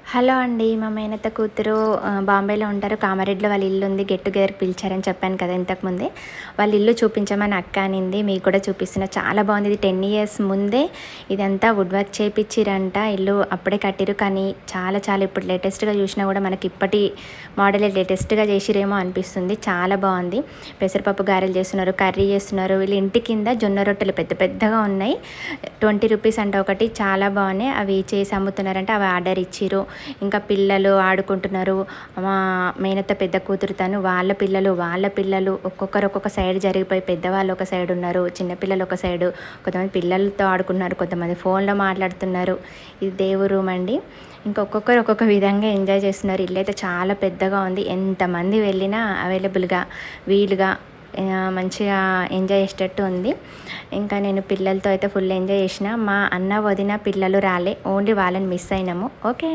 Hello అండి. మా మేనత్త కూతురు బాంబేలో ఉంటారు. కామారెడ్డిలో వాళ్ళ ఇల్లు ఉంది. గెట్ టుగెదర్‌కి పిలిచారని చెప్పాను కదా ఇంతకుముందే. వాళ్ళ ఇల్లు చూపించమని అక్క అనింది. మీకు కూడా చూపిస్తున్నా. చాలా బాగుంది. ఇది 10 ఇయర్స్ ముందే ఇదంతా వుడ్ వర్క్ చేపిచ్చిరంట. ఇల్లు అప్పుడే కట్టిరు. కానీ చాలా చాలా ఇప్పుడు లేటెస్ట్‌గా చూసినా కూడా మనకి ఇప్పటి మోడలే లేటెస్ట్‌గా చేసిరేమో అనిపిస్తుంది. చాలా బాగుంది. పెసరపప్పు గారెలు చేస్తున్నారు, కర్రీ చేస్తున్నారు. వీళ్ళ ఇంటి కింద జొన్న రొట్టెలు పెద్ద పెద్దగా ఉన్నాయి. 20 రూపీస్ అంట ఒకటి. చాలా బాగున్నాయి. అవి చేసి అమ్ముతున్నారంట. అవి ఆర్డర్ ఇచ్చిర్రు. ఇంకా పిల్లలు ఆడుకుంటున్నారు. మా మేనత్త పెద్ద కూతురు తను, వాళ్ళ పిల్లలు ఒక్కొక్కరు ఒక్కొక్క సైడ్ జరిగిపోయి పెద్దవాళ్ళు ఒక సైడ్ ఉన్నారు, చిన్నపిల్లలు ఒక సైడు. కొంతమంది పిల్లలతో ఆడుకున్నారు, కొంతమంది ఫోన్లో మాట్లాడుతున్నారు. ఇది దేవుడు రూమ్ అండి. ఇంకా ఒక్కొక్కరు ఒక్కొక్క విధంగా ఎంజాయ్ చేస్తున్నారు. ఇల్లు అయితే చాలా పెద్దగా ఉంది. ఎంతమంది వెళ్ళినా అవైలబుల్గా వీలుగా మంచిగా ఎంజాయ్ చేసేటట్టు ఉంది. ఇంకా నేను పిల్లలతో అయితే ఫుల్ ఎంజాయ్ చేసిన. మా అన్న వదిన పిల్లలు రాలే, ఓన్లీ వాళ్ళని మిస్ అయినాము. ఓకే.